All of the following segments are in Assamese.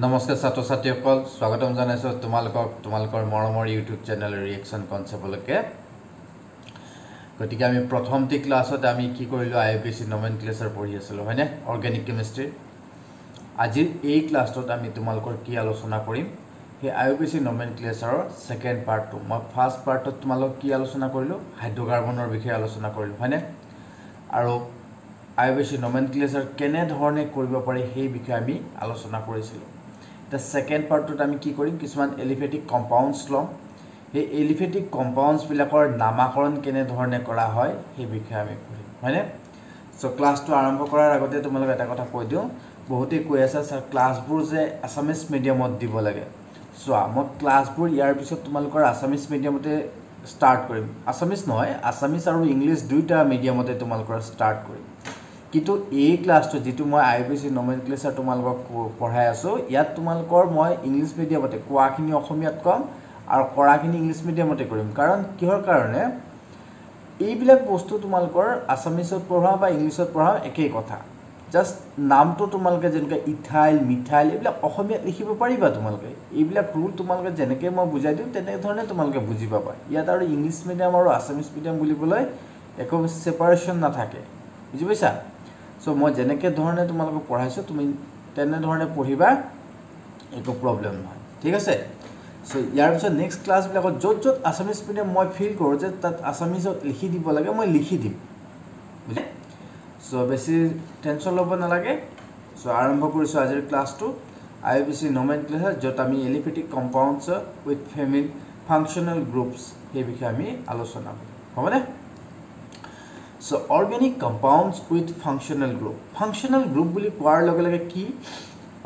নমস্কাৰ ছাত্ৰ ছাত্ৰীসকল স্বাগতম জনাইছোঁ তোমালোকৰ মৰমৰ ইউটিউব চেনেল ৰিয়েকশ্যন কনচেপ্টলৈকে গতিকে আমি প্ৰথমটি ক্লাছত আমি কি কৰিলোঁ IUPAC নমেনক্লেচাৰ পঢ়ি আছিলোঁ হয়নে অৰ্গেনিক কেমিষ্ট্ৰি আজিৰ এই ক্লাছটোত আমি তোমালোকৰ কি আলোচনা কৰিম সেই IUPAC নমেনক্লেচাৰৰ সেকেন্ড পাৰ্টটো মই ফাৰ্ষ্ট পাৰ্টত তোমালোক কি আলোচনা কৰিলোঁ হাইড্ৰকাৰ্বনৰ বিষয়ে আলোচনা কৰিলোঁ হয়নে আৰু IUPAC নমেনক্লেচাৰ কেনে ধৰণে কৰিব পাৰি সেই বিষয়ে আমি আলোচনা কৰিছিলোঁ The second part to আমি কি কৰিম কিছুমান এলিফেটিক কম্পাউণ্ডছ লম এই এলিফেটিক কম্পাউণ্ডছ বিলাকৰ নামকৰণ কেনে ধৰণে কৰা হয় সেই বিষয়ে আমি কৰিম হয়নে সো ক্লাছটো আৰম্ভ কৰাৰ আগতে তোমালোক এটা কথা কৈ দিও বহুতে কৈ আছে স্যাৰ ক্লাছবোৰ যে আসামিজ মিডিয়ামত দিব লাগে সো মই ক্লাছবোৰ ইয়াৰ পিছত তোমালোকৰ আসামিজ মিডিয়ামতে ষ্টাৰ্ট কৰিম আসামিজ নহয় আসামিজ আৰু ইংলিশ দুইটা মিডিয়ামতে তোমালোকৰ ষ্টাৰ্ট কৰিম কিন্তু এই ক্লাছটো যেটো মই IUPAC নমেনক্লেচাৰ তোমালোকক পঢ়াই আছো ইয়াত তোমালোকৰ মই ইংলিশ মিডিয়ামতে কোৱাখিনি অসমীয়াত কম আৰু কৰাখিনি ইংলিশ মিডিয়ামতে কৰিম কাৰণ কিহৰ কাৰণে এইবিলাক বস্তু তোমালোকৰ আসামিজত পঢ়া বা ইংলিশত পঢ়া একেই কথা জাস্ট নামটো তোমালোকে যেনেকৈ ইথাইল মিথাইল এইবিলাক অসমীয়াত লিখিব পাৰিবা তোমালোকে এইবিলাক ৰুল তোমালোকে যেনেকৈ মই বুজাই দিম তেনে ধৰণে তোমালোকে বুজি পাবা ইয়াত আৰু ইংলিশ মিডিয়াম আৰু আসামিজ মিডিয়াম বুলিবলৈ একো সেপাৰেশন নাথাকে বুজি পাইছা সো মই যেনেকৈ ধৰণে তোমালোকক পঢ়াইছো তুমি তেনে ধৰণে পঢ়িবা একো প্ৰবলেম নহয় ঠিক আছে সো ইয়াৰ পিছত নেক্সট ক্লাছ বিলাকত যত আসামিজ মিডিয়াম মই ফিল কৰো যে তাত আসামিজত লিখি দিব লাগে মই লিখি দিম বুজি সো বেছি টেনচন ল'ব নালাগে সো আৰম্ভ কৰিছো আজিৰ ক্লাছটো IUPAC নমেনক্লেচাৰ যত আমি aliphatic compounds with family functional groups এই বিষয়ে আমি আলোচনা কৰিম হ'বনে So organic compounds with functional group বুলি কোৱাৰ লগে লগে কি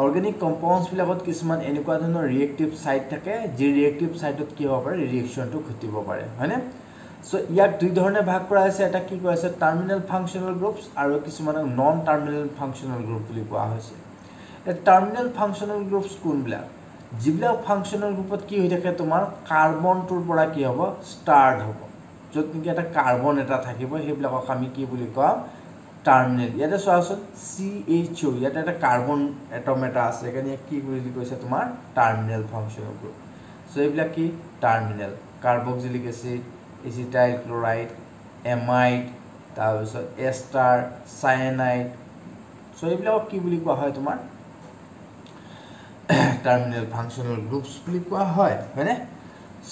organic compounds বিলাকত কিছুমান এনেকুৱা ধৰণৰ ৰিএক্টিভ সাইট থাকে যে ৰিএক্টিভ সাইটত কি হ'ব পাৰে ৰিএকচনটো ঘটিব পাৰে হয়নে সো ইয়াক দুই ধৰণে ভাগ কৰা আছে এটা কি কোৱা আছে টাৰ্মিনাল ফাংশনাল গ্ৰুপছ আৰু কিছুমান নন টাৰ্মিনাল ফাংশনাল গ্ৰুপ বুলি কোৱা হৈছে এই টাৰ্মিনাল ফাংশনাল গ্ৰুপছ কোনবিলাক যিবিলাক ফাংশনাল গ্ৰুপত কি হৈ থাকে তোমাৰ কাৰ্বনটোৰ পৰা কি হ'ব ষ্টাৰ্ট হ'ব যত নেকি এটা কাৰ্বন এটা থাকিব হেবিলাকক আমি কি বুলি কম টাৰ্মিনাল ইয়াতে চোৱাচোন CHO ইয়াতে এটা কাৰ্বন এটম এটা আছে এখানে কি বুলি কৈছে তোমাৰ টাৰ্মিনাল ফাংশনাল গ্ৰুপ সো এইবিলাক কি terminal carboxylic acid acetyl chloride amide তাৰপিছত এষ্টাৰ সায়ানাইড সো এইবিলাক কি বুলি কোৱা হয় তোমাৰ টাৰ্মিনাল ফাংশনাল গ্ৰুপছ বুলি কোৱা হয় হয়নে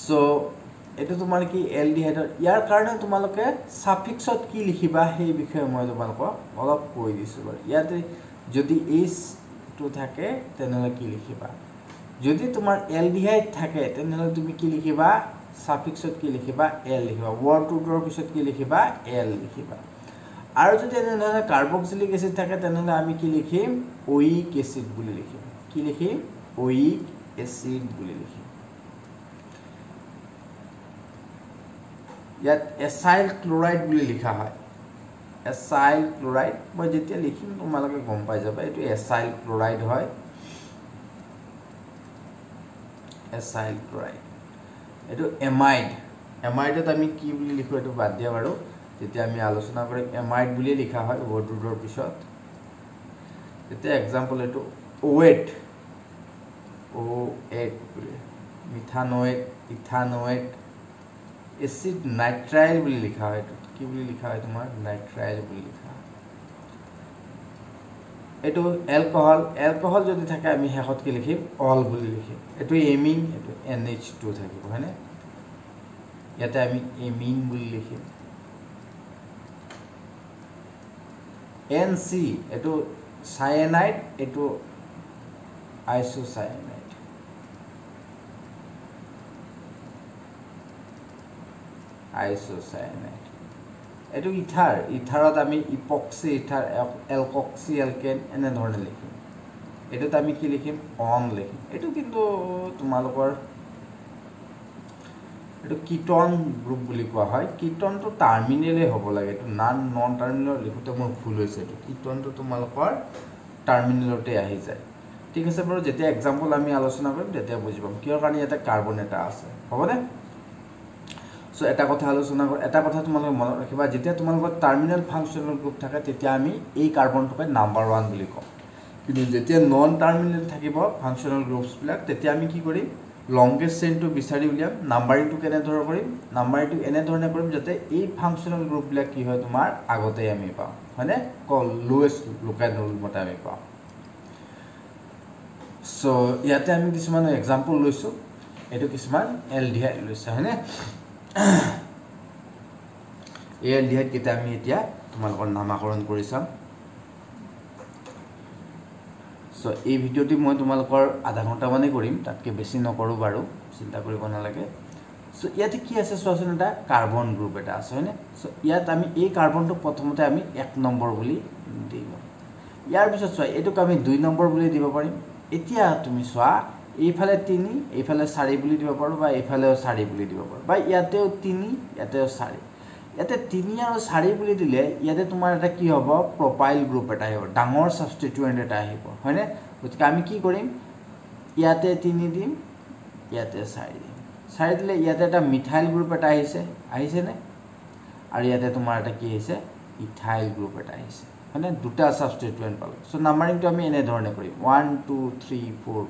সো এটা তোমাৰ কি এলডিহাইডৰ ইয়াৰ কাৰণে তোমালোকে সাফিক্সত কি লিখিবা সেই বিষয়ে মই তোমালোকক অলপ কৈ দিছো বাৰু ইয়াতে যদি H টো থাকে তেনেহলে কি লিখিবা যদি তোমাৰ এলডিহাইড থাকে তেনেহলে তুমি কি লিখিবা সাফিক্সত কি লিখিবা L লিখিবা ওয়ার্ড টুৰ পিছত কি লিখিবা L লিখিবা আৰু যদি এনেধৰণে কাৰ্বক্সিলিক এসিড থাকে তেনেহলে আমি কি লিখিম ওইক এসিড বুলি লিখিম কি লিখিম ওইক এসিড বুলি লিখিম ইয়াত এসাইল ক্লোৰাইড বুলি লিখা হয় এসাইল ক্লোৰাইড মই যেতিয়া লিখিম তোমালোকে গম পাই যাবা এটো এসাইল ক্লোৰাইড হয় এসাইল ক্লোৰাইড এটো এমাইডত আমি কি বুলি লিখো এটো বাদ দিয়া বাৰু যেতিয়া আমি আলোচনা কৰিম এমাইড বুলি লিখা হয় ওয়াৰ্ডৰ পিছত এতিয়া एग्जांपल এটো ওয়েট বুলি মিথানোয়েট ইথানোয়েট এসিড নাইট্ৰাইল বুলি লিখা হয় এটো কি বুলি লিখা হয় তোমাৰ নাইট্রাইল বুলি লিখা এটো এলকোহল যদি থাকে আমি হেকত কি লিখিম অল বুলি লিখিম এটো এমিন এটো NH2 থাকিব হয়নে ইয়াতে আমি এমিন বুলি লিখিম NC এটো সায়ানাইড এটো আইসোসায়ানাইড আইসোসায়ানাইড এটো ইথাৰত আমি ইপক্সি ইথাৰ এলকক্সি এলকেন এনে ধৰণে লিখিম এটোত আমি কি লিখিম অন লিখিম এটো কিন্তু তোমালোকৰ এটো কিটন গ্ৰুপ বুলি কোৱা হয় কিটনটো টাৰ্মিনেলে হ'ব লাগে এটো নন টাৰ্মিনেল লিখোতে মোৰ ভুল হৈছে এটো কিটনটো তোমালোকৰ টাৰ্মিনেলতে আহি যায় ঠিক আছে বাৰু যেতিয়া एग्जांपल আমি আলোচনা কৰিম তেতিয়া বুজিবাম কিয় কাৰণে এটা কাৰ্বন এটা আছে হ'বনে সো এটা কথা আলোচনা কৰ এটা কথা তোমালোকে মনত ৰাখিবা যেতিয়া তোমালোকৰ টাৰ্মিনাল ফাংশনাল গ্ৰুপ থাকে তেতিয়া আমি এই কাৰ্বনটোকে নাম্বাৰ 1 বুলি কম কিন্তু যেতিয়া নন টাৰ্মিনেল থাকিব ফাংচনেল গ্ৰুপছবিলাক তেতিয়া আমি কি কৰিম লংগেষ্ট চেইনটো বিচাৰি উলিয়াম নাম্বাৰিংটো কেনেদৰে কৰিম নাম্বাৰিংটো এনেধৰণে কৰিম যাতে এই ফাংচনেল গ্ৰুপবিলাক কি হয় তোমাৰ আগতে আমি পাওঁ হয়নে লোৱেষ্ট লোকেল ৰুল মতে আমি পাওঁ সো ইয়াতে আমি কিছুমান এক্সাম্পল লৈছোঁ এইটো কিছুমান এলডিহাইড লৈছে হয়নে এই এলডিহাইড কেইটা আমি এতিয়া তোমালোকৰ নামাকৰণ কৰি চাম সো এই ভিডিঅ'টি মই তোমালোকৰ আধা ঘণ্টা মানে কৰিম তাতকৈ বেছি নকৰোঁ বাৰু চিন্তা কৰিব নালাগে সো ইয়াতে কি আছে চোৱাচোন এটা কাৰ্বন গ্ৰুপ এটা আছে হয়নে সো ইয়াত আমি এই কাৰ্বনটো প্ৰথমতে আমি 1 নম্বৰ বুলি দিম ইয়াৰ পিছত চোৱা এইটোক আমি 2 নম্বৰ বুলি দিব পাৰিম এতিয়া তুমি চোৱা এইফালে 3 এইফালে 4 বুলি দিব পাৰোঁ বা এইফালেও 4 বুলি দিব পাৰোঁ বা ইয়াতেও 3 ইয়াতেও 4 ইয়াতে 3 আৰু 4 বুলি দিলে ইয়াতে তোমাৰ এটা কি হ'ব প্ৰপাইল গ্ৰুপ এটা আহিব ডাঙৰ সাবষ্টিটিউয়েন্ট এটা আহিব হয়নে গতিকে আমি কি কৰিম ইয়াতে 3 দিম ইয়াতে 4 দিম 4 দিলে ইয়াতে এটা মিথাইল গ্ৰুপ এটা আহিছে নে আৰু ইয়াতে তোমাৰ এটা কি আহিছে ইথাইল গ্ৰুপ এটা আহিছে মানে দুটা সাবষ্টিটিউয়েন্ট পালো সো নাম্বাৰিংটো আমি এনে ধৰণে কৰিম 1 2 3 4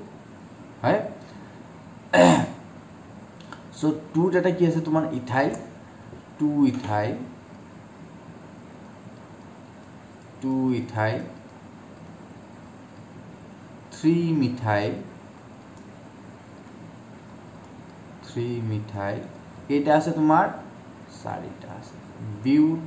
হয় সো 2 এটা কি আছে তোমাৰ ইথাইল 2 ইথাইল 3 মিথাইল 3 মিথাইল এটা আছে তোমাৰ 4টা আছে বিউটানল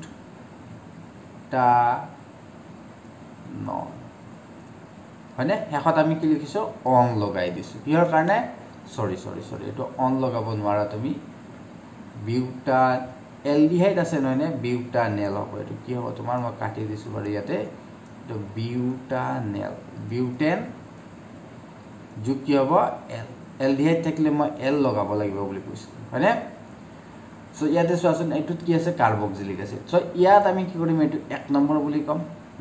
হয়নে হেকত আমি কি লিখিছো অন লগাই দিছো কিহৰ কাৰণে সৰি এটো অন লগাব নোৱাৰা তুমি বিউটান এলডিহাইড আছে নহয়নে বিউটানেল হ'ব এটো কি হ'ব তোমাৰ মই কাটি দিছো বাৰু ইয়াতে এটো বিউটানেল বিউটেন যোগ কি হ'ব এল এলডিহাইড থাকিলে মই এল লগাব লাগিব বুলি কৈছো হয়নে সো ইয়াতে চোৱাচোন এটোত কি আছে কাৰ্বক্সিলিক এসিড সো ইয়াত আমি কি কৰিম এটো 1 নম্বৰ বুলি কম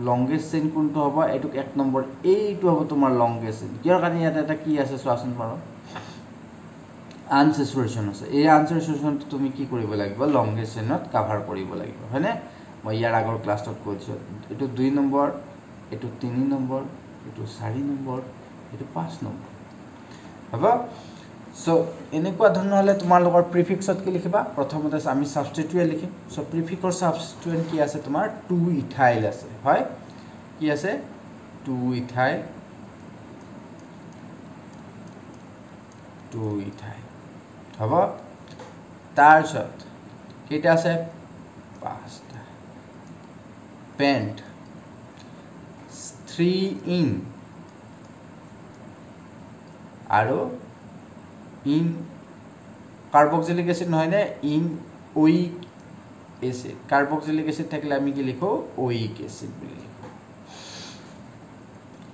লংগেষ্ট চেইন কোনটো হ'ব এটোক 1 নম্বৰ এইটো হ'ব তোমাৰ লংগেষ্ট চেইন কিহৰ কাৰণে ইয়াতে এটা কি আছে চোৱাচোন বাৰু আনসেচুৰেশন আছে এই আনসেচুৰেশনটো তুমি কি কৰিব লাগিব লংগেষ্ট চেইনত কভাৰ কৰিব লাগিব হয়নে মই ইয়াৰ আগৰ ক্লাছত কৈছো এটো 2 নম্বৰ এটো 3 নম্বৰ এটো 4 নম্বৰ এটো 5 নম্বৰ হ'ব সো এনেকুৱা ধৰণৰ হলে তোমাৰ লগৰ প্ৰিফিক্সত কি লিখিবা প্ৰথমতে আমি সাবষ্টিটিউয়েন্ট লিখিম সো প্ৰিফিক্সৰ সাবষ্টিটিউয়েন্ট কি আছে তোমাৰ 2 ইথাইল আছে হয় কি আছে 2 ইথাইল হ'ব তাৰ পিছত কেইটা আছে 5টা পেন্ট 3 ইন আৰু ইন কাৰ্বক্সিলিক এসিড নহয় নে ইন ওইক এসিড কাৰ্বক্সিলিক এসিড থাকিলে আমি কি লিখো ওইক এসিড বুলি লিখো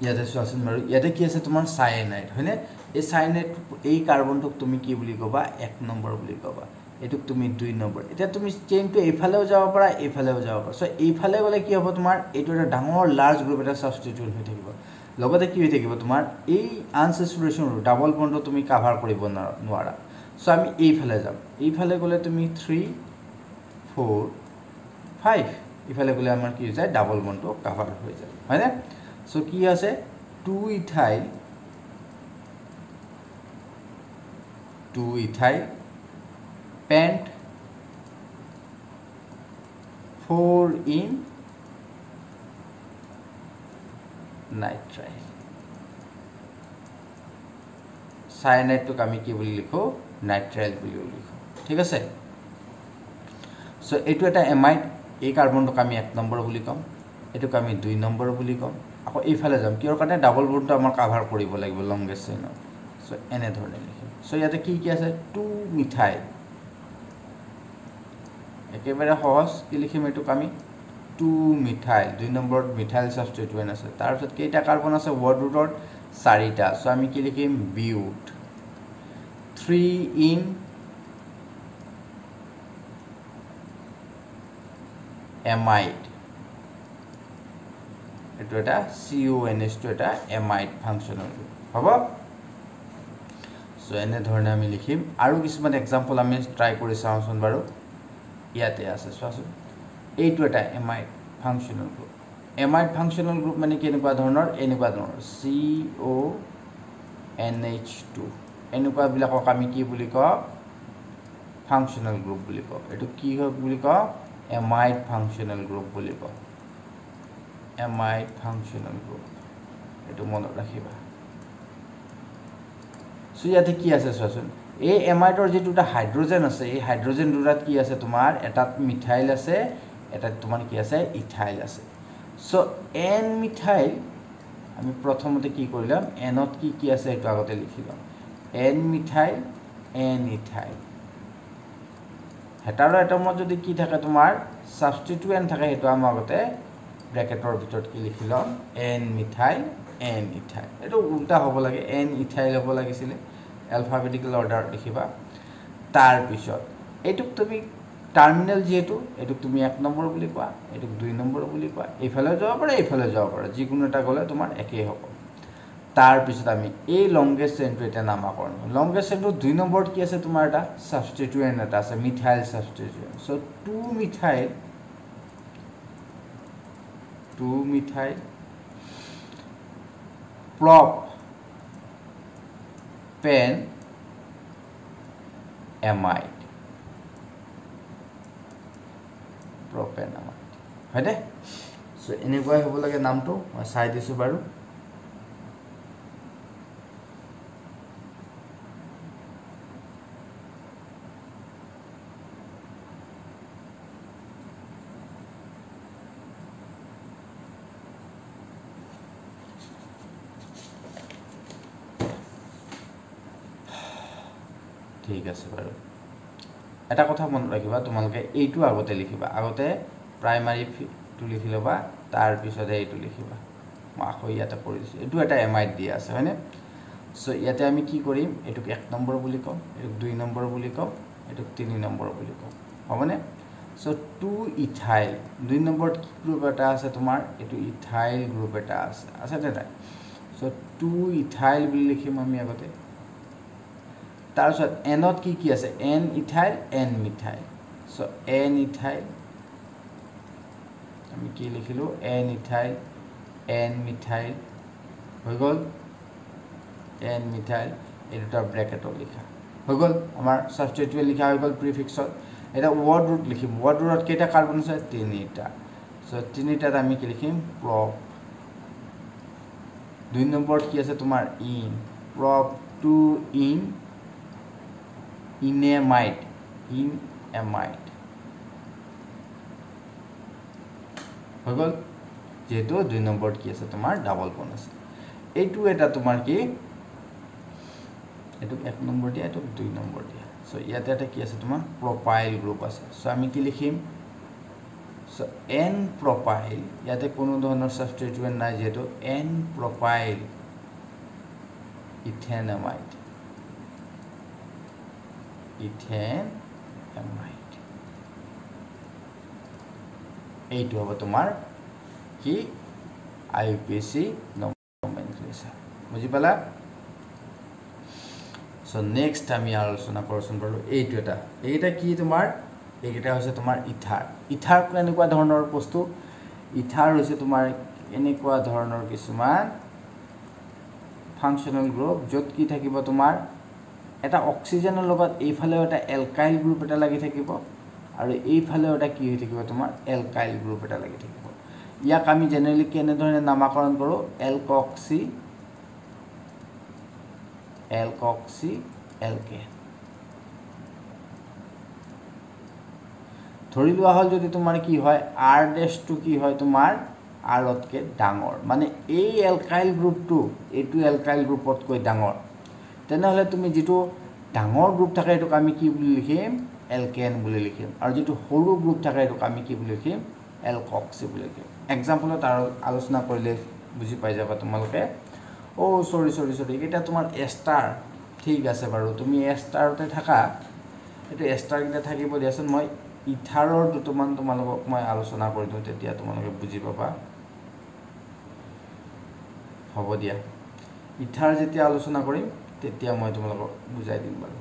ইয়াতে চোৱাচোন বাৰু ইয়াতে কি আছে তোমাৰ সায়ানাইড হয়নে এই সায়ানাইড এই কাৰ্বনটোক তুমি কি বুলি কবা 1 নম্বৰ বুলি কবা এটুক তুমি 2 নম্বৰ এটা তুমি চেইনটো এইফালেও যাব পাৰা এইফালেও যাব পাৰা সো এইফালে গলে কি হ'ব তোমাৰ এইটো এটা ডাঙৰ লাৰ্জ গ্ৰুপ এটা সাবষ্টিটিউট হৈ থাকিব লগতে কি হৈ থাকিব তোমাৰ এই আনসেচুৰেশন ডাবল বন্ড তুমি কভাৰ কৰিব নোৱাৰা সো আমি এইফালে যাম এইফালে গলে তুমি 3 4 5 ইফালে গলে আমাৰ কি হৈ যায় ডাবল বন্ড কভাৰ হৈ যায় হয়নে সো কি আছে 2 ইথাইল পেন্ট 4 in নাইট্রাইল সায়ানাইডটোক আমি কি বুলি লিখো নাইট্রাইল বুলি লিখো ঠিক আছে সো এটো এটা এমাইড এই কাৰ্বনটোক আমি 1 নম্বৰ বুলি কম এটোক আমি 2 নম্বৰ বুলি কম আকৌ এইফালে যাম কিহৰ কাৰণে ডাবল বন্ডটো আমাৰ কভাৰ কৰিব লাগিব লংগেষ্ট চেইনত সো এনে ধৰণে লিখিম সো ইয়াতে কি আছে 2 মিথাইল একেবাৰে সহজ কি লিখিম এটোক আমি 2 মিথাইল 2 নম্বৰত মিথাইল সাবষ্টিটিউয়েন্ট আছে তাৰ পিছত কেইটা কাৰ্বন আছে ওয়াৰ্ড ৰুটত 4টা সো আমি কি লিখিম বিউট 3 in এমাইড এটো এটা CONH টো এটা এমাইড ফাংচনেল গ্ৰুপ হ'ব সো এনে ধৰণে আমি লিখিম আৰু কিছুমান এক্সাম্পল আমি ট্ৰাই কৰি চাওঁচোন বাৰু ইয়াতে আছে চোৱাচোন এইটো এটা amide functional group amide functional group মানে কেনেকুৱা ধৰণৰ এনেকুৱা ধৰণৰ CONH2 এনেকুৱাবিলাকক আমি কি বুলি কওঁ ফাংচনেল গ্ৰুপ বুলি কওঁ এইটো কি হয় বুলি কওঁ এমাইড ফাংচনেল গ্ৰুপ বুলি কওঁ এমাইড ফাংচনেল গ্ৰুপ এইটো মনত ৰাখিবা সো ইয়াতে কি আছে চোৱাচোন এই এমাইডৰ যে দুটা হাইড্ৰোজেন আছে এই হাইড্ৰোজেন দুটাত কি আছে তোমাৰ এটাত মিথাইল আছে এটাত তোমাৰ কি আছে ইথাইল আছে সো এন মিথাইল আমি প্ৰথমতে কি কৰিলাম এনত কি কি আছে এটো আগতে লিখিলাম এন মিথাইল এন ইথাইল হেটাৰ এটমত যদি কি থাকে তোমাৰ সাবস্টিটুয়েন্ট থাকে হেটো আমি আগতে ব্ৰ্যাকেটৰ ভিতৰত কি লিখিলাম এন মিথাইল এন ইথাইল এটো উল্টা হ'ব লাগে এন ইথাইল হ'ব লাগিছিল অ্যালফাবেটিক্যাল অর্ডার লিখিবা তার পিছত এটুক তুমি টার্মিনাল যেহেতু এটুক তুমি 1 নম্বৰ বুলি কোৱা এটুক 2 নম্বৰ বুলি কোৱা এইফালে যাব পাৰে এইফালে যাব পাৰে যিকোনো এটা গলে তোমাৰ একেই হ'ব তাৰ পিছত আমি এই লংগেস্ট চেইনটো এটা নামকৰণ লংগেস্ট চেইনটো 2 নম্বৰত কি আছে তোমাৰ এটা সাবস্টিটুয়েন্ট এটা আছে methyl substituent so 2 methyl prop pen amide propanamide হয়নে সো এনেকৈ হ'ব লাগে নামটো মই চাই দিছো বাৰু ঠিক আছে বাৰু এটা কথা মনত ৰাখিবা তোমালোকে এইটো আগতে লিখিবা আগতে প্ৰাইমাৰী টু লিখি লবা তাৰ পিছতে এইটো লিখিবা মই আকৌ ইয়াতে কৰি দিছো এইটো এটা এমাইড দিয়া আছে হয়নে সো ইয়াতে আমি কি কৰিম এটুক 1 নম্বৰ বুলি কম এটুক 2 নম্বৰ বুলি কম এটুক 3 নম্বৰ বুলি কম হবনে সো 2 ইথাইল 2 নম্বৰত কি গ্ৰুপ এটা আছে তোমাৰ এটো ইথাইল গ্ৰুপ এটা আছে নে নাই সো 2 ইথাইল বুলি লিখিম আমি আগতে তাৰছত এনত কি কি আছে N ethyl N methyl so N ethyl আমি কি লিখিলো এন ইথাইল এন মিথাইল হৈ গল এন মিথাইল এটা ব্র্যাকেটত লিখা হৈ গল আমাৰ সাবস্টিটিউয়েন্ট লিখা হৈ গল প্ৰিফিক্সত এটা ওয়াৰ্ড ৰুট লিখিম ওয়াৰ্ড ৰুটত কেইটা কাৰ্বন আছে 3টা সো 3টাত আমি কি লিখিম prop 2 নম্বৰত কি আছে তোমাৰ ইন prop 2 in amide হৈ গল যেহেতু 2 নম্বৰত কি আছে তোমাৰ ডাবল বন্ড আছে এইটো এটা তোমাৰ কি এটো 1 নম্বৰ দিয়া এটো 2 নম্বৰ দিয়া সো ইয়াতে এটা কি আছে তোমাৰ প্ৰোপাইল গ্ৰুপ আছে সো আমি কি লিখিম সো n প্ৰোপাইল ইয়াতে কোনো ধৰণৰ সাবস্টিটিউয়েন্ট নাই যেহেতু n প্ৰোপাইল ইথেনামাইড এইটো হ'ব তোমাৰ কি IUPAC nomenclature বুজি পালা সো নেক্সট আমি আলোচনা কৰছন বাৰু এইটা কি তোমাৰ এইটা হৈছে তোমাৰ ইথাৰ এনেকুৱা ধৰণৰ বস্তু ইথাৰ হৈছে তোমাৰ এনেকুৱা ধৰণৰ কিছুমান ফাংশনাল গ্ৰুপ য'ত কি থাকিব তোমাৰ এটা অক্সিজেনৰ লগত এইফালেও এটা এলকাইল গ্ৰুপ এটা লাগি থাকিব আৰু এইফালেও এটা কি হৈ থাকিব তোমাৰ এলকাইল গ্ৰুপ এটা লাগি থাকিব ইয়াক আমি জেনাৰেলি কেনে ধৰণে নামকৰণ কৰো এলকক্সি এলকেন ধৰি লোৱা হল যদি তোমাৰ কি হয় r' টো কি হয় তোমাৰ r তকে ডাঙৰ মানে এই এলকাইল গ্ৰুপটো এইটো এলকাইল গ্ৰুপতকৈ ডাঙৰ তেনেহলে তুমি যেটো ডাঙৰ গ্ৰুপ থাকে এটোক আমি কি বুলি লিখিম এলকেন বুলি লিখিম আৰু যেটো সৰু গ্ৰুপ থাকে এটোক আমি কি বুলি লিখিম এলকক্সি বুলি লিখিম এক্সাম্পলত আৰু আলোচনা কৰিলে বুজি পাই যাবা তোমালোকে ও সৰি এটা তোমাৰ এষ্টাৰ ঠিক আছে বাৰু তুমি এষ্টাৰতে থাকা এটো এষ্টাৰ কিটা থাকিব দিয়াচোন মই ইথাৰৰ দুটামান তোমালোকক মই আলোচনা কৰি দিও তেতিয়া তোমালোকে বুজি পাবা হ'ব দিয়া ইথাৰ যেতিয়া আলোচনা কৰিম তেতিয়া মই তোমালোকক বুজাই দিম বাৰু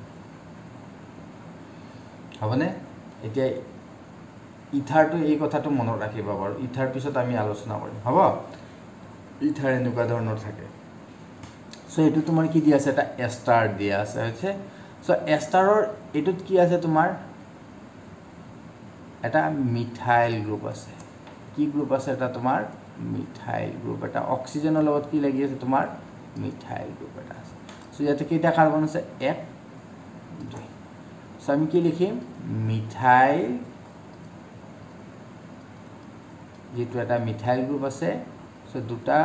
হবনে এতিয়া ইথাৰটো এই কথাটো মনত ৰাখিবা বাৰু ইথাৰ পিছত আমি আলোচনা কৰিম হ'ব ইথাৰ এনেকুৱা ধৰণৰ থাকে সো এইটো তোমাৰ কি দিয়া আছে এটা এষ্টাৰ দিয়া আছে হৈছে সো এষ্টাৰৰ এইটোত কি আছে তোমাৰ এটা মিথাইল গ্ৰুপ আছে কি গ্ৰুপ আছে এটা তোমাৰ মিথাইল গ্ৰুপ এটা অক্সিজেনৰ লগত কি লাগি আছে তোমাৰ মিথাইল গ্ৰুপ এটা আছে সো ইয়াতে কেইটা কাৰ্বন আছে 1 2 সো আমি কি লিখিম মিথাইল যেটো এটা মিথাইল গ্ৰুপ আছে সো দুটা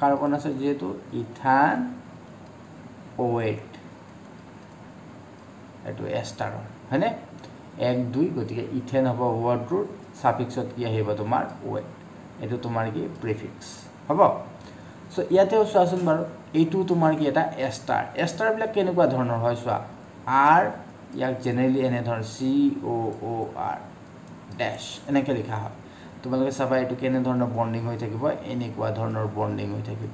কাৰ্বন আছে যেটো ইথান OH এটো এষ্টাৰ হয়নে 1 2 গতিকে ইথেন হ'ব ওয়াৰ্ডটোৰ সাফিক্সত কি আহিব তোমাৰ OH এটো তোমাৰ কি প্ৰিফিক্স হ'ব সো ইয়াতেও চোৱাচোন বাৰু এইটো তোমাৰ কি এটা এষ্টাৰ এষ্টাৰ বিলাক কেনেকুৱা ধৰণৰ হয় চোৱা R ইয়াক জেনেৰেলি এনে ধৰ COOR ড্যাশ এনেকৈ লিখা হয় তোমালোকে চাবা এটো কেনে ধৰণৰ বন্ডিং হৈ থাকিব এনেকুৱা ধৰণৰ বন্ডিং হৈ থাকিব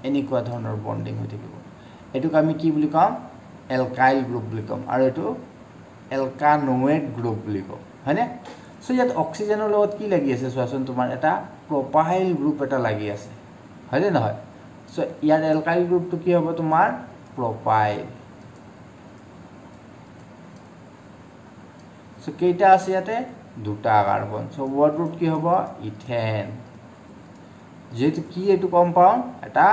এনেকুৱা ধৰণৰ বন্ডিং হৈ থাকিব এটোক আমি কি বুলি কম এলকাইল গ্ৰুপ বুলি কম আৰু এটো এলকানোয়েট গ্ৰুপ বুলি কম হয়নে সো ইয়াত অক্সিজেনৰ লগত কি লাগি আছে চোৱাচোন তোমাৰ এটা প্ৰপাইল গ্ৰুপ এটা লাগি আছে হয়নে নহয় সো ইয়াৰ এলকাইল গ্ৰুপটো কি হ'ব তোমাৰ প্ৰপাইল সো কেইটা আছে ইয়াতে দুটা কাৰ্বন সো ওয়াৰ্ডটোত কি হ'ব ইথেন যেটো কি এটো কম্পাউন্ড এটা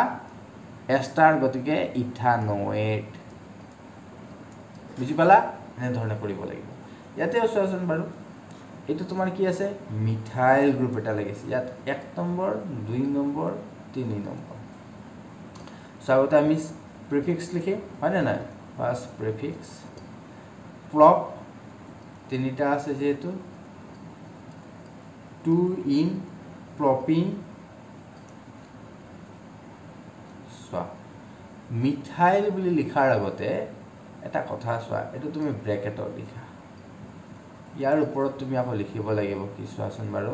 এষ্টাৰ গতিকে ইথানোয়েট বুজি পালা এনে ধৰণে কৰিব লাগিব ইয়াতে চোৱাচোন বাৰু এটো তোমাৰ কি আছে মিথাইল গ্ৰুপ এটা লাগিছে ইয়াত 1 নম্বৰ 2 নম্বৰ 3 নম্বৰ সবতে আমি প্ৰিফিক্স লিখি হয় না ফাৰ্স্ট প্ৰিফিক্স প্ৰপ তিনিটা আছে যেহেতু 2 ইন প্ৰপিন সো মিথাইল বুলি লিখাৰ আগতে এটা কথা চোৱা এটো তুমি ব্ৰেকেটত লিখা ইয়াৰ ওপৰত তুমি আকৌ লিখিব লাগিব কি চোৱাচোন বাৰু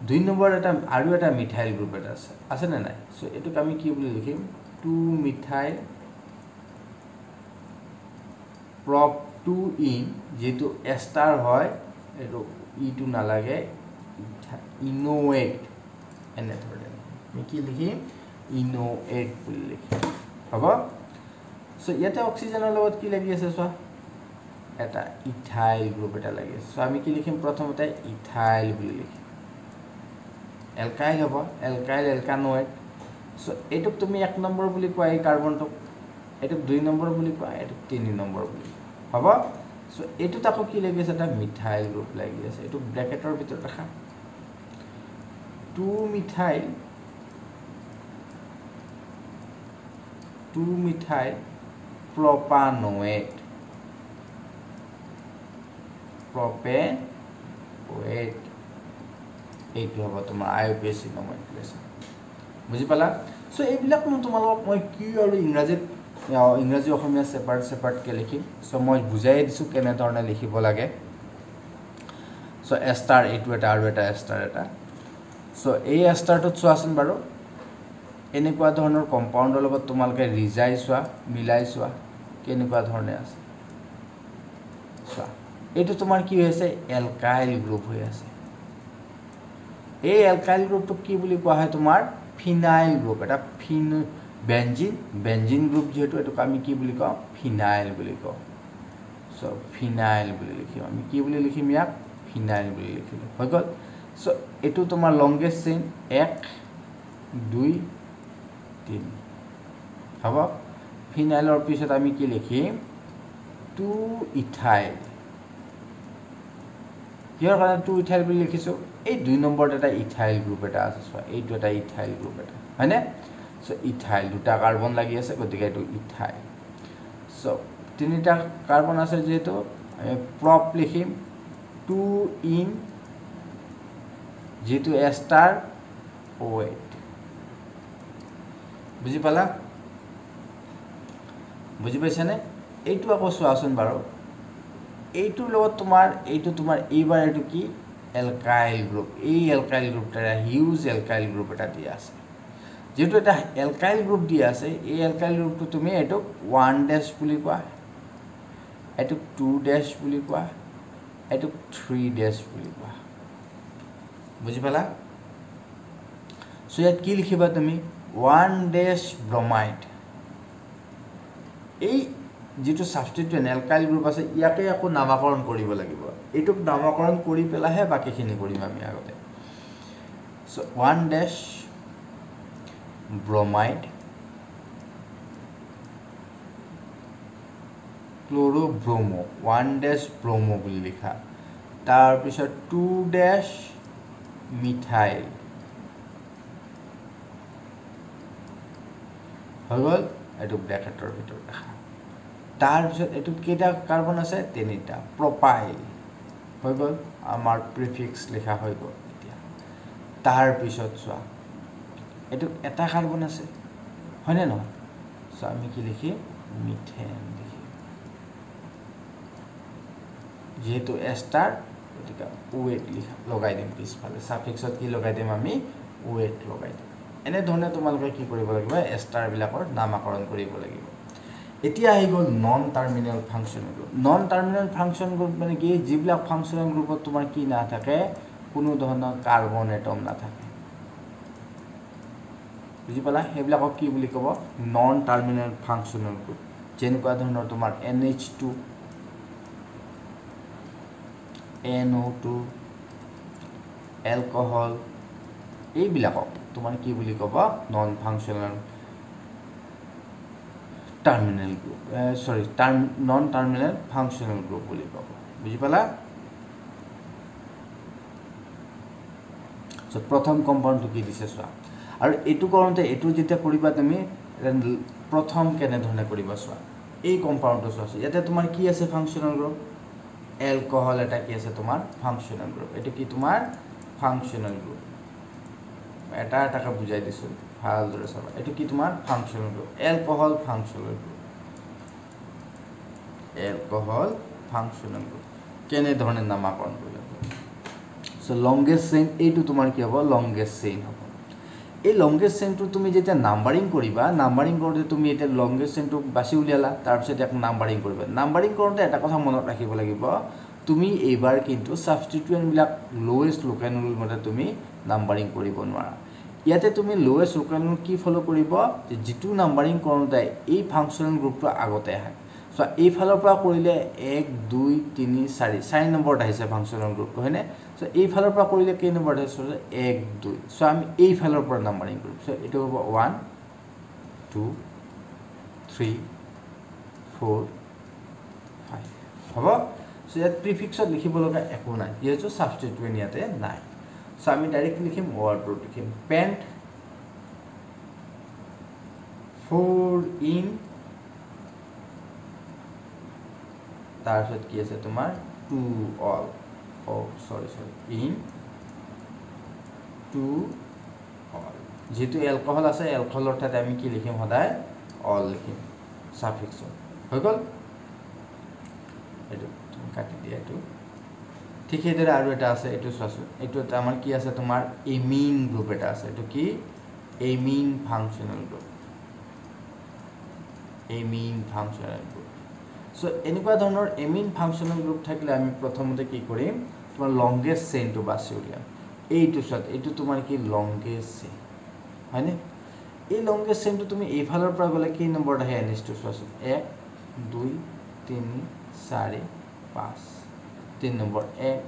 2 নম্বৰ এটা আৰু এটা মিথাইল গ্ৰুপ এটা আছে না নাই সো এটোক আমি কি বুলি লিখিম 2 মিথাইল prop 2 in যেটো এষ্টাৰ হয় এটো ই2 নালাগে ইনোয়েট এনে ধৰণে আমি কি লিখিম ইনোয়েট বুলি লিখিম হ'ব সো ইয়াতে অক্সিজেনৰ লগত কি লাগি আছে চোৱা এটা ইথাইল গ্ৰুপ এটা লাগি আছে সো আমি কি লিখিম প্ৰথমতে ইথাইল বুলি লিখিম এলকাইল হ'ব এলকাইল এলকানোয়েট সো এটোক তুমি 1 নম্বৰ বুলি কোৱা এই কাৰ্বনটোক এটোক 2 নম্বৰ বুলি কোৱা এটোক 3 নম্বৰ বুলি হ'ব সো এটো তাকো কি লাগি আছে এটা মিথাইল গ্ৰুপ লাগি আছে এটো ব্ৰ্যাকেটৰ ভিতৰত ৰাখা 2 মিথাইল propanoate এইটো হ'ব তোমাৰ IUPAC নমেনক্লেচাৰ বুজি পালা সো এইবিলাক তোমালোকক মই কি আৰু ইংৰাজী অসমীয়া সেপাৰেট কে লিখিম সো মই বুজাই দিছো কেনে ধৰণে লিখিব লাগে সো এষ্টাৰ এইটো এটা আৰু এটা এষ্টাৰ এটা সো এই এষ্টাৰটো চোৱাচোন বাৰু এনেকুৱা ধৰণৰ কম্পাউণ্ডৰ লগত তোমালকে ৰিজাই চোৱা মিলাই চোৱা কেনেকুৱা ধৰণে আছে চোৱা এইটো তোমাৰ কি হৈছে এলকাইল গ্ৰুপ হৈ আছে এই এলকাইল গ্ৰুপটো কি বুলি কোৱা হয় তোমাৰ ফিনাইল গ্ৰুপ এটা বেঞ্জিন গ্ৰুপ যেটো এটো আমি কি বুলি কওঁ ফিনাইল বুলি কওঁ সো ফিনাইল বুলি লিখিম আমি কি বুলি লিখিম ইয়াক ফিনাইল বুলি লিখিলো হৈ গল সো এটো তোমাৰ লংগেষ্ট চেইন 1 2 3 হ'ব ফিনাইলৰ পিছত আমি কি লিখিম 2 ইথাইল ইয়াৰ কাৰণে 2 ইথাইল বুলি লিখিছো এই 2 নম্বৰত এটা ইথাইল গ্ৰুপ এটা আছে সো এইটো এটা ইথাইল গ্ৰুপ এটা হয়নে সো ইথাইল দুটা কাৰ্বন লাগি আছে গতিকে এটো ইথাইল সো তিনিটা কাৰ্বন আছে যেটো আমি প্ৰপ লিখিম 2 ইন যেটো এষ্টাৰ OH বুজি পালা বুজি পাইছানে এইটো আকৌ চোৱাচোন বাৰু এইটো লগত এইটো তোমাৰ এইবাৰ এটো কি এলকাইল গ্ৰুপ এই এলকাইল গ্ৰুপটা হিউজ এলকাইল গ্ৰুপ এটা দিয়া আছে যেহেতু এটা এলকাইল গ্ৰুপ দিয়া আছে এই এলকাইল গ্ৰুপটো তুমি এটোক 1 ড্যাশ বুলি কোৱা এটোক 2 ড্যাশ বুলি কোৱা এটোক 3 ড্যাশ বুলি কোৱা বুজি পালা সো ইয়াত কি লিখিবা তুমি 1 ড্যাশ ব্ৰোমাইড এই যেটো সাবস্টিটিউয়েন্ট এলকাইল গ্ৰুপ আছে ইয়াকে আকৌ নামকৰণ কৰিব লাগিব এটোক নামকৰণ কৰি পেলাহে বাকিখিনি কৰিম আমি আগতে so 1 dash bromide chlorobromo 1 dash bromo বুলি লিখা তাৰ পিছত 2 dash methyl হৈ গল এটো ব্ৰ্যাকেটৰ ভিতৰত দেখা তাৰ পিছত এটো কেইটা কাৰ্বন আছে তিনিটা propyl হৈ গল আমাৰ প্ৰিফিক্স লিখা হৈ গল এতিয়া তাৰ পিছত চোৱা এটো এটা কার্বন আছে হয়নে নহয় সো আমি কি লিখি মিথেন লিখি যেহেতু এস্টার এটিকা ওয়েট লিখা লগাই দিম পিছফালে সাফিক্সত কি লগাই দিম আমি ওয়েট লগাই দিম এনে ধৰণে তোমালোকে কি কৰিব লাগিব এস্টাৰ বিলাকৰ নামকৰণ কৰিব লাগিব এতিয়া আহি গল non terminal functional group non terminal function group মানে কি যিবিলাক ফাংশনাল গ্ৰুপত তোমাৰ কি না থাকে কোনো ধৰণৰ কাৰ্বন এটম না থাকে বুজি পালা হেবিলাকক কি বুলি কব নন টার্মিনাল ফাংশনাল গ্ৰুপ যেনেকুৱা ধৰণৰ তোমাৰ NH2 NO2 এলকহল এইবিলাকক তোমাৰ কি বুলি কব non functional terminal group non terminal functional group বুলি কব বুজি পালা সো প্ৰথম কম্পাউণ্ডটো কি দিছে চোৱা আৰু এটু কৰোতে এটু যেতিয়া কৰিবা তুমি প্ৰথম কেনে ধৰণে কৰিবা চোৱা এই কম্পাউণ্ডটো চোৱা ইয়াতে তোমাৰ কি আছে ফাংশনাল গ্ৰুপ এলকহল এটা কি আছে তোমাৰ ফাংশনাল গ্ৰুপ এটো কি তোমাৰ ফাংশনাল গ্ৰুপ এটা এটাকে বুজাই দিছো ভালদৰে চাবা এটো কি তোমাৰ functional group alcohol functional group alcohol functional group কেনে ধৰণে নামকৰণ কৰিবা সো লংগেষ্ট চেইন এইটো তোমাৰ কি হ'ব লংগেষ্ট চেইন হ'ব এই লংগেষ্ট চেইনটো তুমি যেতিয়া নাম্বাৰিং কৰিবা নাম্বাৰিং কৰোতে তুমি এটা লংগেষ্ট চেইনটো বাছি উলিয়ালা তাৰ পিছত এক নাম্বাৰিং কৰিবা নাম্বাৰিং কৰোতে এটা কথা মনত ৰাখিব লাগিব তুমি এইবাৰ কিন্তু সাবস্টিটিউয়েন্ট বিলাক লোৱেষ্ট লোকেল ৰুল মতে তুমি নাম্বাৰিং কৰিব নোৱাৰা ইয়াতে তুমি লোৱেষ্ট লোকেল ৰুল কি ফলো কৰিব যে যেটো নাম্বাৰিং কৰোতে এই ফাংশনাল গ্ৰুপটো আগতে আহে সো এই ফালৰ পৰা কৰিলে 1 2 3 4 4 নম্বৰত আহিছে ফাংশনাল গ্ৰুপটো হয়নে সো এই ফালৰ পৰা কৰিলে কেই নম্বৰ আহিছে 1 2 সো আমি এই ফালৰ পৰা নাম্বাৰিং কৰিম সো এটো হ'ব 1 2 3 4 5 হ'ব সো ইয়াত প্ৰিফিক্সত লিখিব লগা একো নাই যেহেতু সাবস্টিটিউয়েন্ট ইয়াতে নাই সো আমি ডাইৰেক্ট লিখিম ওয়াৰ্ডটো লিখিম পেন্ট 4 ইন তাৰপিছত কি আছে তোমাৰ 2 অল সৰি ইন 2 অল যেহেতু এলকহল আছে এলকহলৰ ঠাইত আমি কি লিখিম সদায় অল লিখিম সাফিক্স হৈ গল এটো তুমি কাটি দিয়া এটো ঠিক সেইদৰে আৰু এটা আছে এটো চোৱাছো এটো আমাৰ কি আছে তোমাৰ এমিন গ্ৰুপ এটা আছে এটো কি amine functional group amine functional group so এনেকুৱা ধৰণৰ এমিন ফাংশনাল গ্ৰুপ থাকিলে আমি প্ৰথমতে কি কৰিম তোমাৰ লংগেষ্ট চেইনটো বাছি উলিয়াম এইটো সাথ এইটো তোমাৰ কি লংগেষ্ট চেইন হয়নে এই লংগেষ্ট চেইনটো তুমি এই ফালৰ পৰা গলে কি নম্বৰত আহে NH2 চোৱাছো 1 2 3 4 5 3 নম্বৰ 1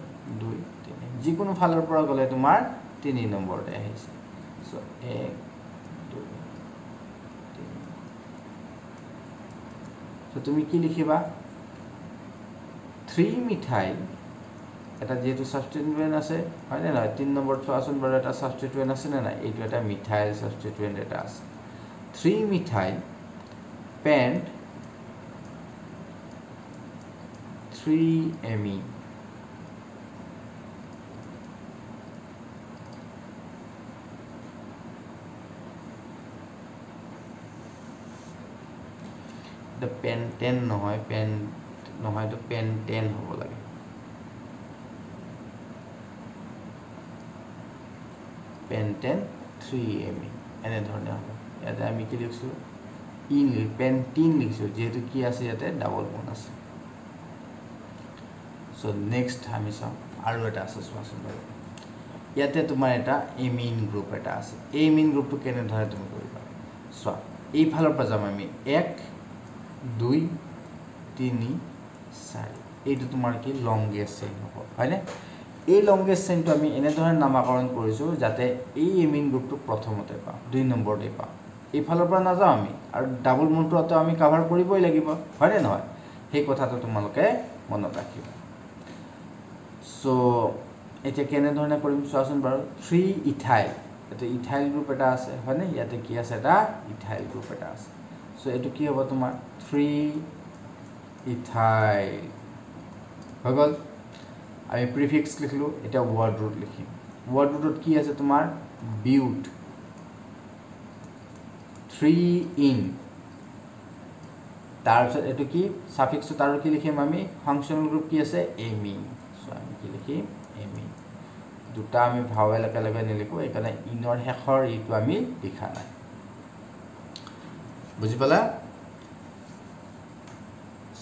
2 3 যিকোনো ফালৰ পৰা গলে তোমাৰ 3 নম্বৰতে আহিছে সো 1 2 তো তুমি কি লিখিবা 3 মিথাইল এটা যেহেতু সাবস্টিটিউয়েন্ট আছে হয় না 3 নম্বৰ চোৱাচোন বড় এটা সাবস্টিটিউয়েন্ট আছে না না এইটো এটা মিথাইল সাবস্টিটিউয়েন্ট এটা আছে 3 methyl pant 3 amine the pentane নহয় তো pentane হ'ব লাগে pentane 3 amine এনে ধৰণে হ'ব ইয়াতে আমি কি লিখিছোঁ ইন পেণ্টিন লিখিছোঁ যেহেতু কি আছে ইয়াতে ডাবল বন্ড আছে সো নেক্সট আমি চাওঁ আৰু এটা আছে চোৱাচোন বাৰু ইয়াতে তোমাৰ এটা এমিন গ্ৰুপ এটা আছে এই এমিন গ্ৰুপটো কেনেধৰণে তুমি কৰিবা চোৱা এইফালৰ পৰা যাম আমি 1 2 3 4 এইটো তোমাৰ কি লংগেষ্ট চেইন হ'ব হয়নে এই লংগেষ্ট চেইনটো আমি এনেধৰণে নামাকৰণ কৰিছোঁ যাতে এই এমিন গ্ৰুপটো প্ৰথমতে পাওঁ 2 নম্বৰতে পাওঁ এইফালৰ পৰা নাযাওঁ আমি আৰু ডাবল বন্ডটো আমি কভাৰ কৰিবই লাগিব হয়নে নহয় সেই কথাটো তোমালোকে মনত ৰাখিবা সো এতিয়া কেনেধৰণে কৰিম চোৱাচোন বাৰু 3 ইথাইল এটা ইথাইল গ্ৰুপ এটা আছে হয়নে ইয়াতে কি আছে এটা ইথাইল গ্ৰুপ এটা আছে সো এইটো কি হ'ব তোমাৰ 3 ইথাইল হৈ গ'ল আমি প্ৰিফিক্স লিখিলোঁ এতিয়া ৱৰ্ড ৰুট লিখিম ৱৰ্ড ৰুটত কি আছে তোমাৰ বিউট 3 ইন তাৰপিছত এইটো কি সাফিক্সত আৰু কি লিখিম আমি ফাংচনেল গ্ৰুপ কি আছে এমিন সো আমি কি লিখিম এমিন দুটা আমি ভাৱেল একেলগে নিলিখোঁ এইকাৰণে ইনৰ শেষৰ এইটো আমি লিখা নাই বুজি পালা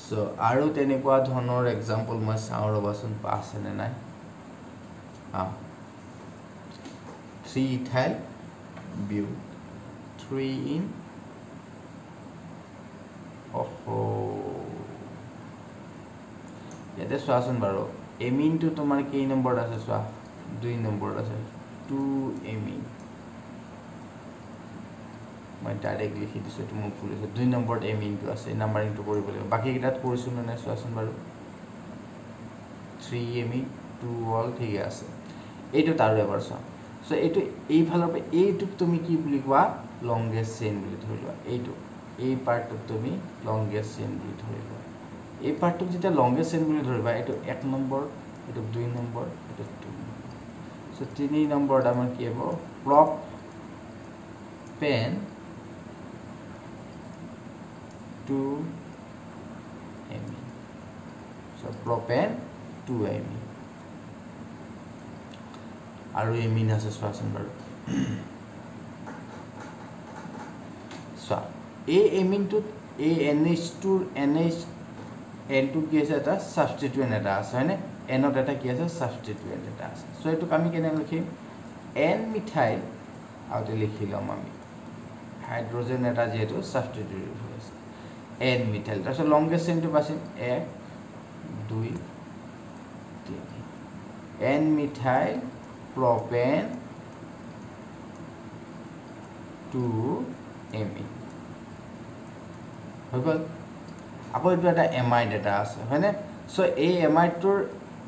সো আৰু তেনেকুৱা ধৰণৰ এক্সাম্পল মই চাওঁ ৰবাচোন পাছেনে নাই 3 ইথাইল বিউট 3 ইন ইয়াতে চোৱাচোন বাৰু এমিনটো তোমাৰ কেই নম্বৰত আছে চোৱা 2 নম্বৰত আছে 2 এমিন মই ডাইৰেক্ট লিখি দিছোঁ এইটো মোক ভুল হৈছে 2 নম্বৰত এমিনটো আছে নাম্বাৰিংটো কৰিব লাগিব বাকীকেইটাত কৰিছোঁ নে নাই চোৱাচোন বাৰু 3 এমিন 2 অল ঠিকে আছে এইটো আৰু এবাৰ চোৱা সো এইটো এইফালৰ পৰা এইটোক তুমি কি বুলি কোৱা লংগেষ্ট চেইন বুলি ধৰি লোৱা এইটো এই পাৰ্টটোক তুমি লংগেষ্ট চেইন বুলি ধৰি লোৱা এই পাৰ্টটোক যেতিয়া লংগেষ্ট চেইন বুলি ধৰিবা এইটো 1 নম্বৰ এইটো 2 নম্বৰ এইটো 2 সো 3 নম্বৰত আমাৰ কি হ'ব প্ৰপেন 2 এমিন সো প্ৰপেন 2 এমিন আৰু এমিন আছে চোৱাচোন বাৰু চোৱা এই এমিনটোত এই NH2 NH কি আছে এটা সাবষ্টিটুয়েন্ট এটা আছে হয়নে এনত এটা কি আছে সাবষ্টিটুয়েন্ট এটা আছে সো এইটোক আমি কেনে লিখিম N মিথাইল আৰু লিখি লম আমি হাইড্ৰোজেন এটা যেহেতু সাবষ্টিটুয়েন্ট হৈ আছে N মিথাইল তাৰপিছত লংগেষ্ট চেইনটো পাইম 1 2 3 N মিথাইল প্ৰপেন 2 এমিন হৈ গ'ল আকৌ এইটো এটা এমাইড এটা আছে হয়নে সো এই এমাইডটোৰ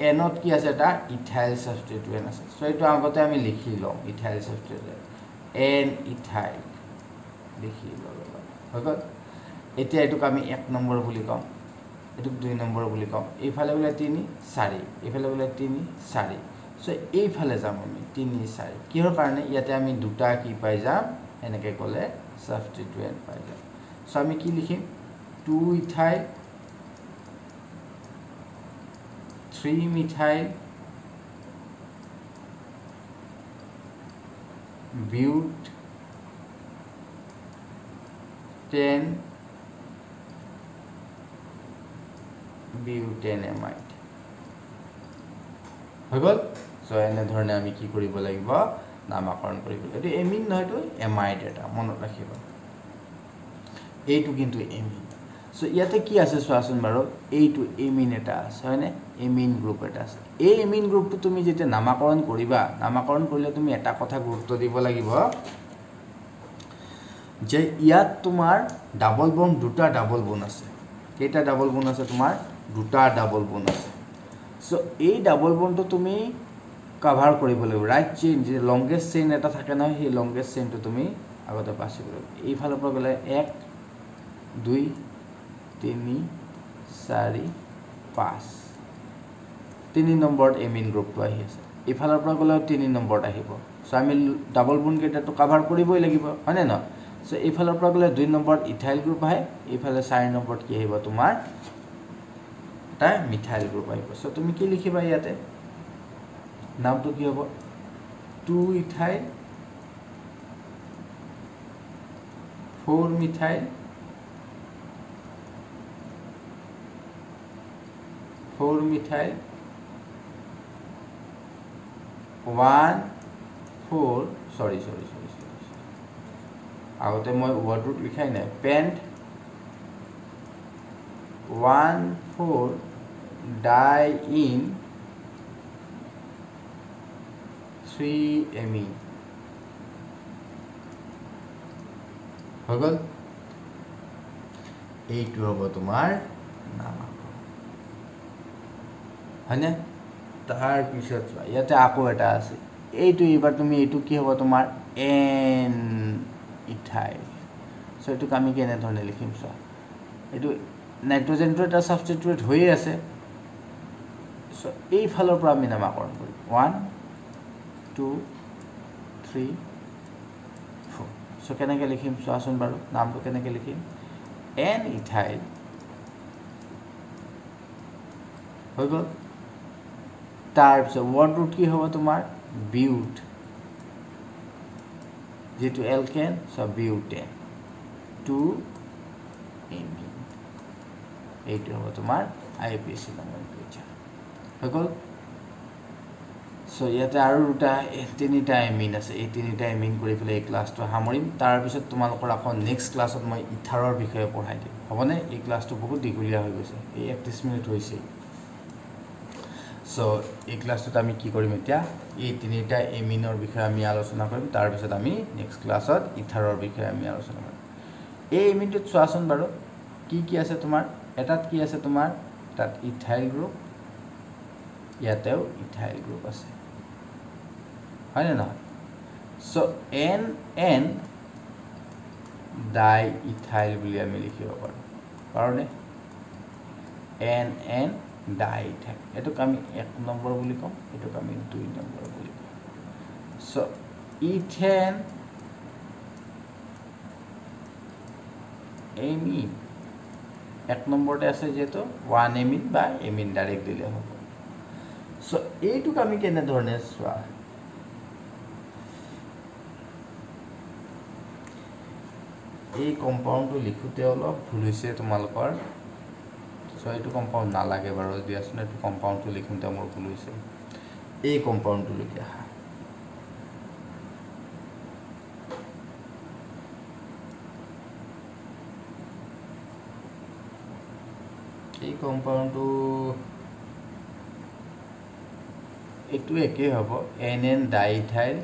এনত কি আছে এটা ইথাইল সাবষ্টিটুয়েন্ট আছে সো এইটো আগতে আমি লিখি লম ইথাইল সাবষ্টিটুয়েন্ট N ইথাইল লিখি ললো হৈ গ'ল এতিয়া এইটোক আমি 1 নম্বৰ বুলি কম এইটোক 2 নম্বৰ বুলি কম এইফালে বোলে 3 4 এইফালে বোলে 3 4 সো এইফালে যাম আমি 3 4 কিহৰ কাৰণে ইয়াতে আমি দুটা কি পাই যাম এনেকৈ ক'লে সাবষ্টিটুয়েন্ট পাই যাম সো আমি কি লিখিম 2 ইথাইল 3 মিথাইল বিউট 10 বিউটেনামাইড হৈ গ'ল সো এনেধৰণে আমি কি কৰিব লাগিব নামাকৰণ কৰিব লাগিব এইটো এমিন নহয়তো এমাইড এটা মনত ৰাখিবা এইটো কিন্তু এমিন সো ইয়াতে কি আছে চোৱাচোন বাৰু এইটো এমিন এটা আছে হয়নে এমিন গ্ৰুপ এটা আছে এই এমিন গ্ৰুপটো তুমি যেতিয়া নামাকৰণ কৰিবা নামাকৰণ কৰিলে তুমি এটা কথা গুৰুত্ব দিব লাগিব যে ইয়াত তোমাৰ ডাবল বন্ড দুটা ডাবল বন্ড আছে কেইটা ডাবল বন্ড আছে তোমাৰ দুটা ডাবল বন্ড আছে সো এই ডাবল বন্ডটো তুমি কভাৰ কৰিব লাগিব ৰাইট চেইন যে লংগেষ্ট চেইন এটা থাকে নহয় সেই লংগেষ্ট চেইনটো তুমি আগতে পাছিব লাগিব এইফালৰ পৰা গ'লে 1 2 3 4 5 3 নম্বৰত এমিন গ্ৰুপটো আহি আছে এইফালৰ পৰা গ'লে 3 নম্বৰত আহিব সো আমি ডাবল বন্ড কেইটাটো কভাৰ কৰিবই লাগিব হয়নে নহয় সো এইফালৰ পৰা গ'লে 2 নম্বৰত ইথাইল গ্ৰুপ আহে এইফালে 4 নম্বৰত কি আহিব তোমাৰ এটা মিথাইল গ্ৰুপ আহিব সো তুমি কি লিখিবা ইয়াতে নামটো কি হ'ব 2 ইথাইল 4 methyl 1 4 sorry আগতে মই word root লিখাই নাই pent 1 4 diene 3-amine হৈ গ'ল এইটো হ'ব তোমাৰ নামাকৰণ হয়নে তাৰ পিছত ইয়াতে আকৌ এটা আছে এইটো এবাৰ তুমি এইটো কি হ'ব তোমাৰ n ইথাইল সো এইটো আমি কেনে ধৰণে লিখিম চোৱা এইটো নাইট্ৰজেনটো এটা সাবস্টিটিউট হৈ আছে সো এই ফালৰ পৰা আমি নামাকৰণ কৰিম 1 2 3 4 সো কেনেকৈ লিখিম চোৱাচোন বাৰু নামটো কেনেকৈ লিখিম n ইথাইল হৈ গ'ল তাৰ পিছত ওয়াৰ্ড ৰুট কি হ'ব তোমাৰ বিউট যেটো এলকেন সো বিউটেন 2-amine এইটো হ'ব তোমাৰ আইউপিএসি নমেনক্লেচাৰ হৈ গ'ল সো ইয়াতে আৰু দুটা তিনিটা এমিন আছে এই তিনিটা এমিন কৰি পেলাই এই ক্লাছটো সামৰিম তাৰ পিছত তোমালোকৰ আকৌ নেক্সট ক্লাছত মই ইথাৰৰ বিষয়ে পঢ়াই দিম হ'বনে এই ক্লাছটো বহুত দীঘলীয়া হৈ গৈছে এই 31 মিনিট হৈছে সো এই ক্লাছটোত আমি কি কৰিম এতিয়া এই তিনিটা এমিনৰ বিষয়ে আমি আলোচনা কৰিম তাৰ পিছত আমি নেক্সট ক্লাছত ইথাৰৰ বিষয়ে আমি আলোচনা কৰিম এই এমিনটোত চোৱাচোন বাৰু কি আছে তোমাৰ এটাত কি আছে তোমাৰ তাত ইথাইল গ্ৰুপ ইয়াতেও ইথাইল গ্ৰুপ আছে হয় না নহয় সো n ডাই ইথাইল বুলি আমি লিখিব পাৰোঁ কাৰণে n ডাই ইথাইল এটোক আমি 1 নম্বৰ বুলি কম এটোক আমি 2 নম্বৰ বুলি কম সো ইথেন এমিন 1 নম্বৰতে আছে যেটো 1 এমিন বা এমিন ডাইৰেক্ট দিলে হ'ব সো এইটোক আমি কেনে ধৰণে চোৱা এই কম্পাউন্ডটো লিখোতে অলপ ভুল হৈছে তোমালোকৰ সো এইটো কম্পাউন্ড নালাগে বাৰু দিয়াচোন এইটো কম্পাউন্ডটো লিখোতে মোৰ ভুল হৈছে এই কম্পাউন্ডটো লিখা এই কম্পাউন্ডটো এইটো একে হ'ব nn ডাইথাইল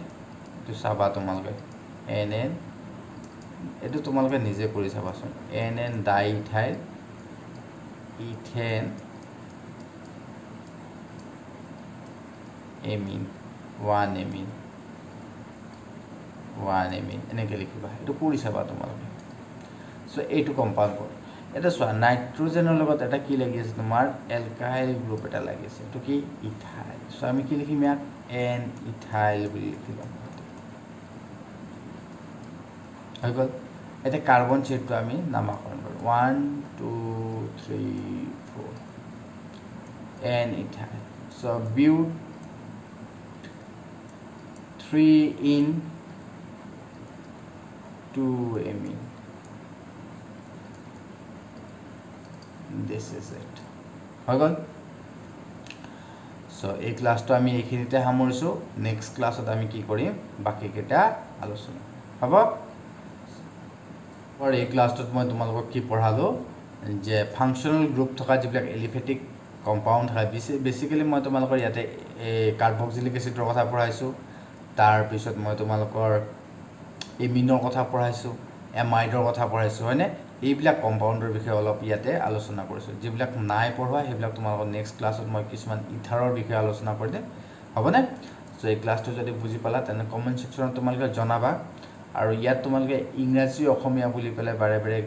তো চাবা তোমালোকে nn এটো তোমালোকে নিজে কৰি চাবাচোন nn ডাইথাইল ইথেন এমিন 1 এমিন এনেকৈ লিখিবা এটো কৰি চাবা তোমালোকে সো এইটো কম্পাউন্ড এটা চোৱা নাইট্ৰজেনৰ লগত এটা কি লাগি আছে তোমাৰ এলকাইল গ্ৰুপ এটা লাগি আছে এটো কি ইথাইল সো আমি কি লিখিম ইয়াত n ইথাইল বুলি লিখিম হৈ গ'ল এটা কাৰ্বন চেইনটো আমি নামকৰণ কৰিম 1 2 3 4 n ethyl so বিউট 3 in 2 amine this is it হৈ গ'ল সো এই ক্লাছটো আমি এইখিনিতে সামৰিছো নেক্সট ক্লাছত আমি কি কৰিম বাকি কেটা আলোচনা হ'ব আৰু এই ক্লাছটোত মই তোমালোকক কি পঢ়ালো যে ফাংশনাল গ্ৰুপ থকা যিবিলাক এলিফেটিক কম্পাউন্ড হয় বেসিক্যালি মই তোমালোকৰ ইয়াতে কাৰ্বক্সিলিক এসিডৰ কথা পঢ়াইছো তাৰ পিছত মই তোমালোকৰ এমিনৰ কথা পঢ়াইছো এমাইডৰ কথা পঢ়াইছো হয়নে এইবিলাক কম্পাউন্ডৰ বিষয়ে অলপ ইয়াতে আলোচনা কৰিছো যিবিলাক নাই পঢ়োৱা সেইবিলাক তোমালোকৰ নেক্সট ক্লাছত মই কিছুমান ইথাৰৰ বিষয়ে আলোচনা কৰি দিম হ'বনে সো এই ক্লাছটো যদি বুজি পালা তেনে কমেন্ট সেকশনত তোমালোকে জনাবা আৰু ইয়াত তোমালোকে ইংৰাজী অসমীয়া বুলি পেলে বাৰে বাৰে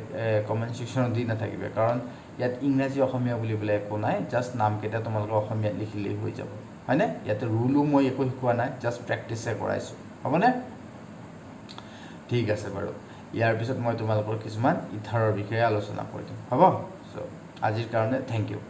কমেন্ট সেকশনত দি নাথাকিবে কাৰণ ইয়াত ইংৰাজী অসমীয়া বুলি পেলে একো নাই জাস্ট নাম কেটা তোমালোকে অসমীয়া লিখিলেই হৈ যাব হয়নে ইয়াতে ৰুলও মই একো শিকোৱা নাই জাস্ট প্ৰেক্টিসে কৰাইছো হ'বনে ঠিক আছে বাৰু ইয়াৰ পিছত মই তোমালোকৰ কিছুমান ইথাৰৰ বিষয়ে আলোচনা কৰিম হ'ব সো আজিৰ কাৰণে থ্যাংক ইউ